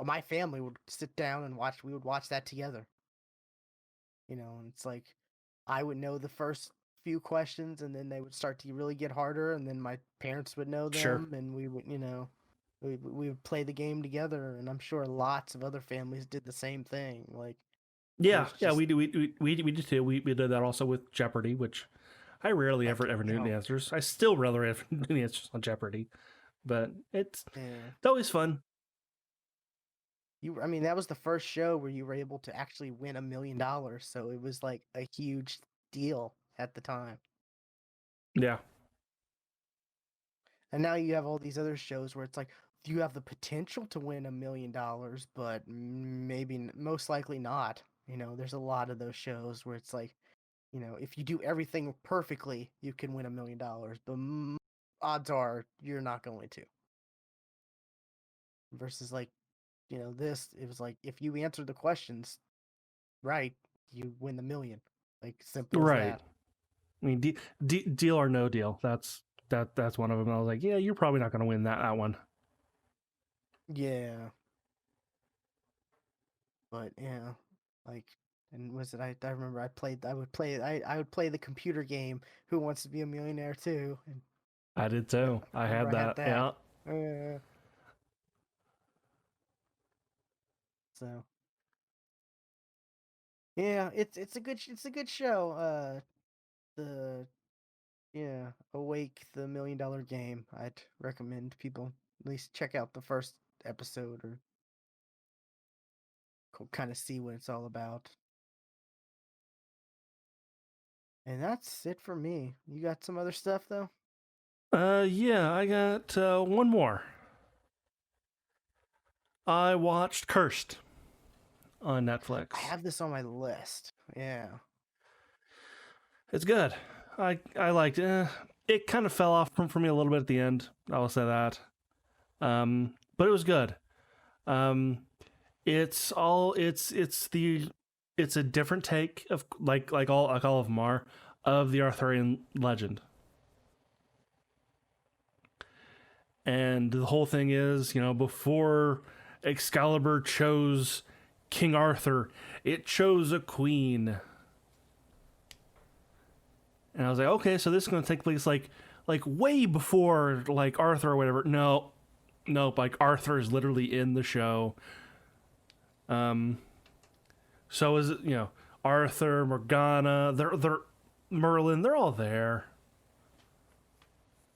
My family would sit down and watch. We would watch that together. And it's like I would know the first few questions, and then they would start to really get harder, and then my parents would know sure. them, and we would play the game together. And I'm sure lots of other families did the same thing. Like, it Yeah, was yeah, just we do too. We did that also with Jeopardy, which I rarely Like, ever knew the answers. I still rarely ever knew the answers on Jeopardy, but it's always fun. I mean, that was the first show where you were able to actually win $1 million, so it was like a huge deal at the time. Yeah. And now you have all these other shows where it's like you have the potential to win $1 million, but maybe most likely not. You know, there's a lot of those shows where it's like, you know, if you do everything perfectly, you can win $1 million, but odds are you're not going to. Versus like, you know, it was like if you answer the questions right, you win the million. Like simple as Right. that. I mean, deal or no deal. That's one of them. I was like, yeah, you're probably not going to win that one. Yeah. But yeah, like, and was it? I remember I would play the computer game Who Wants to Be a Millionaire too. And I did too. I I remember had I had that. that. Yeah. So yeah, it's a good show. The yeah, Awake the $1 Million Game. I'd recommend people at least check out the first episode or kind of see what it's all about. And that's it for me. You got some other stuff though? Yeah, I got one more. I watched Cursed on Netflix. I have this on my list. Yeah. It's good. I liked it. It kind of fell off for me a little bit at the end. I will say that. But it was good. It's a different take of like all of them are of the Arthurian legend. And the whole thing is, you know, before Excalibur chose King Arthur, it chose a queen. And I was like, okay, so this is going to take place like way before like Arthur or whatever. Nope. Like Arthur is literally in the show. So is it, you know, Arthur, Morgana, they're Merlin, they're all there.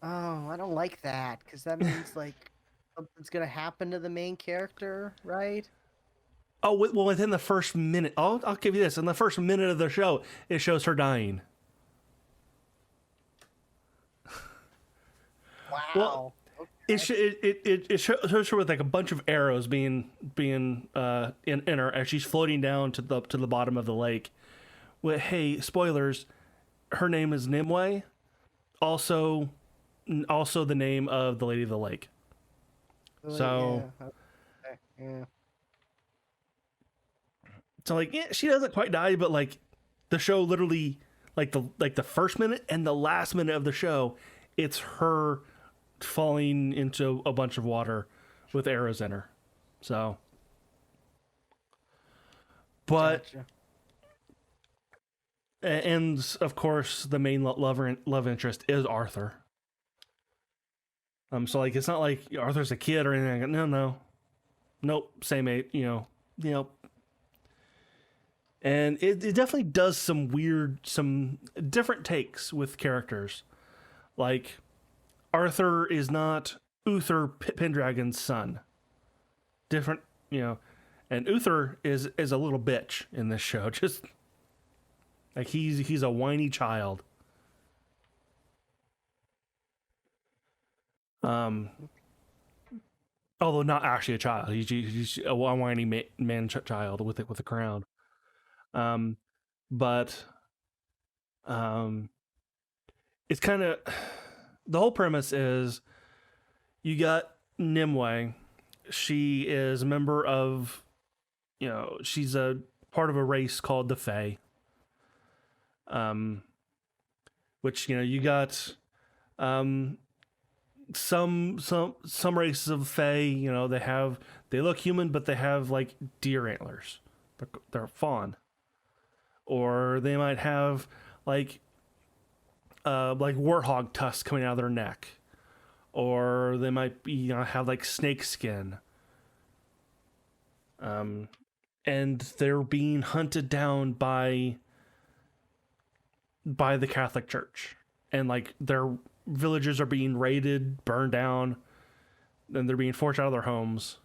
Oh, I don't like that because that means like something's gonna happen to the main character, right? Oh well, within the first minute, I'll give you this. In the first minute of the show, it shows her dying. Wow. Well, Okay. it shows her with like a bunch of arrows being in her as she's floating down to the bottom of the lake. Well, hey, spoilers. Her name is Nimue. Also the name of the Lady of the Lake. So Yeah. Okay. Yeah. like yeah, she doesn't quite die, but like the show literally like the first minute and the last minute of the show, it's her falling into a bunch of water with arrows in her. So, but Gotcha. and of course the main love interest is Arthur. So like it's not like Arthur's a kid or anything. Nope, same age. You know. And it definitely does some different takes with characters. Like Arthur is not Uther Pendragon's son. Different, and Uther is a little bitch in this show. Just like he's a whiny child. Although not actually a child, he's a whiny man child with a crown. But it's kind of the whole premise is you got Nimue. She is a member of, she's a part of a race called the Fae. Which you got some races of Fae. They look human, but they have like deer antlers. They're fawn. Or they might have like warthog tusks coming out of their neck, or they might be have like snake skin. And they're being hunted down by by the Catholic Church, and like their villages are being raided, burned down, and they're being forced out of their homes.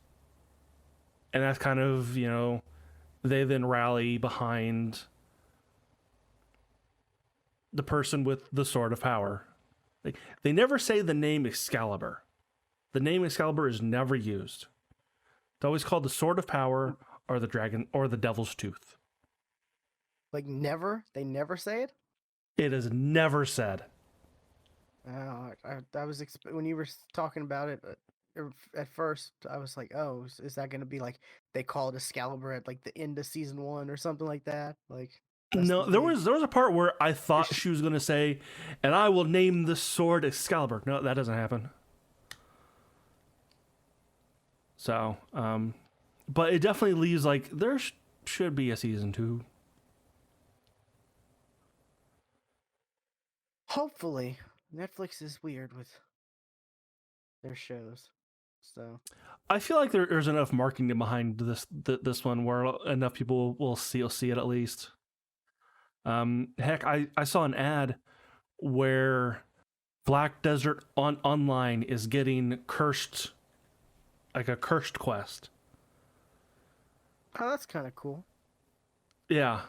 And that's kind of, they then rally behind the person with the sword of power. They never say the name Excalibur. The name Excalibur is never used. It's always called the sword of power or the dragon or the devil's tooth. Like never? They never say it? It is never said. I was when you were talking about it at first, I was like, oh, is that going to be like they call it Excalibur at like the end of season 1 or something like that? Like that's No, the there name. was a part where I thought she was going to say, "And I will name the sword Excalibur." No, that doesn't happen. So, but it definitely leaves like there should be a season 2. Hopefully, Netflix is weird with their shows, so I feel like there's enough marketing behind this one where enough people will see it at least. Heck, I saw an ad where Black Desert Online is getting cursed, like a cursed quest. oh, that's kind of cool. Yeah.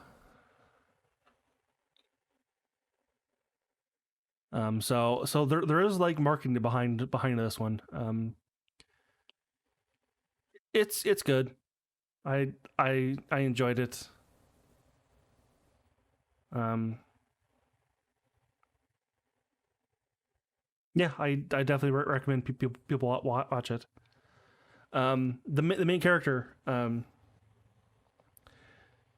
So there is like marketing behind this one. It's good. I enjoyed it. Yeah, I definitely recommend people watch it. The main character,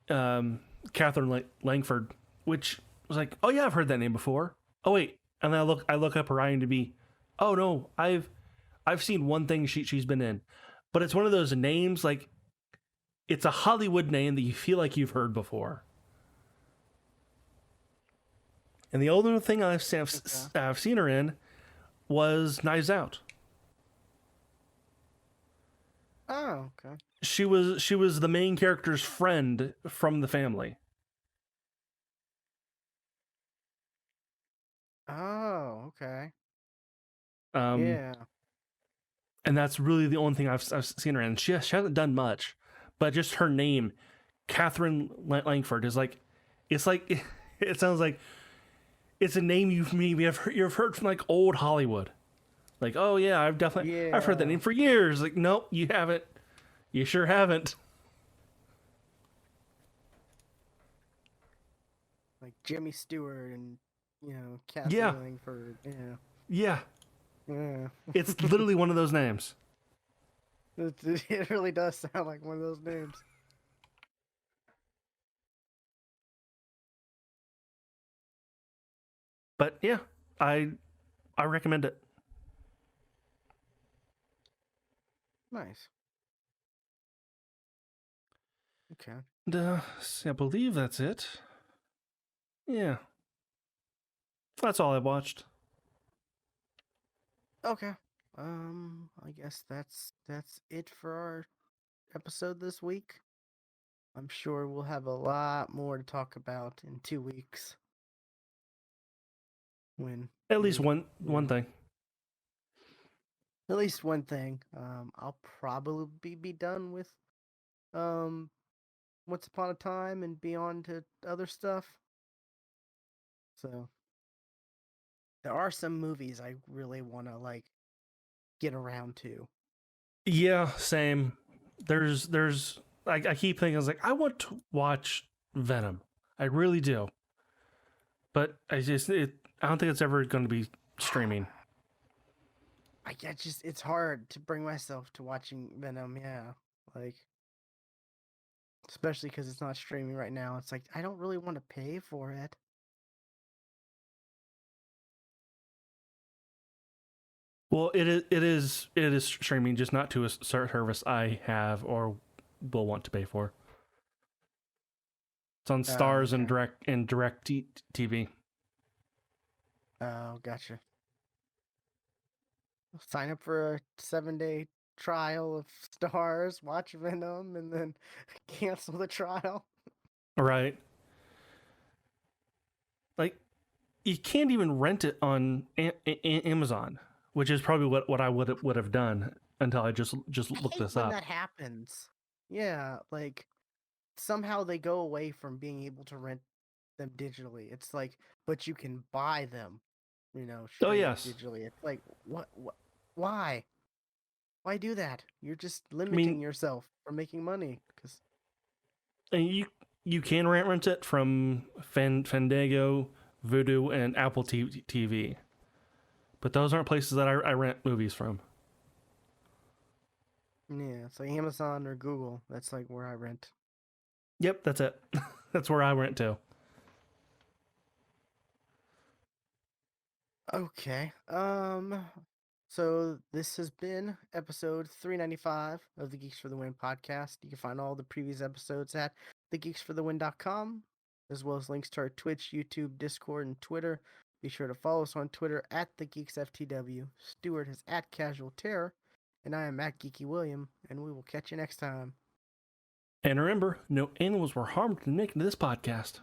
Katherine Langford, which was like, oh yeah, I've heard that name before. Oh wait, and then I look up her IMDb. Oh no, I've seen one thing she's been in, but it's one of those names like it's a Hollywood name that you feel like you've heard before. And the only thing I've seen her in was Knives Out. Oh, okay. She was the main character's friend from the family. Oh, okay. Um, Yeah. and that's really the only thing I've seen her in. She hasn't done much, but just her name, Katherine Langford, is like, it's like, it sounds like it's a name you've heard from like old Hollywood. Like, oh yeah, I've heard that name for years. Like, nope, you haven't. You sure haven't. Like Jimmy Stewart and Kathy Langford. Yeah. Yeah. Yeah. It's literally one of those names. It really does sound like one of those names. But yeah, I recommend it. Nice. Okay. And, I believe that's it. Yeah. That's all I watched. Okay. I guess that's it for our episode this week. I'm sure we'll have a lot more to talk about in 2 weeks. When At least one thing. At least one thing. I'll probably be done with Once Upon a Time and be on to other stuff. So there are some movies I really want to like get around to. Yeah, same. There's I keep thinking, I was like, I want to watch Venom. I really do. But I don't think it's ever going to be streaming. It's hard to bring myself to watching Venom. Yeah, like especially because it's not streaming right now. It's like I don't really want to pay for it. Well, it is streaming, just not to a service I have or will want to pay for. It's on Stars Okay. and Direct TV. Oh, gotcha. Sign up for a 7-day trial of Stars, watch Venom, and then cancel the trial. Right. like you can't even rent it on Amazon, which is probably what I would have done until I just I looked hate this when up. that happens. Yeah, like somehow they go away from being able to rent them digitally. It's like, but you can buy them, Oh straight up yes, digitally. It's like, what, why? Why do that? You're just I mean, limiting yourself from making money. Because and you can rent it from Fandango, Vudu, and Apple TV, but those aren't places that I rent movies from. yeah, it's like Amazon or Google. That's like where I rent. Yep, that's it. That's where I rent to. Okay. So this has been episode 395 of the Geeks for the Win podcast. You can find all the previous episodes at thegeeksforthewin.com, as well as links to our Twitch, YouTube, Discord, and Twitter. Be sure to follow us on Twitter at thegeeksftw. Stuart is at Casual Terror, and I am at Geeky William, and we will catch you next time. And remember, no animals were harmed in making this podcast.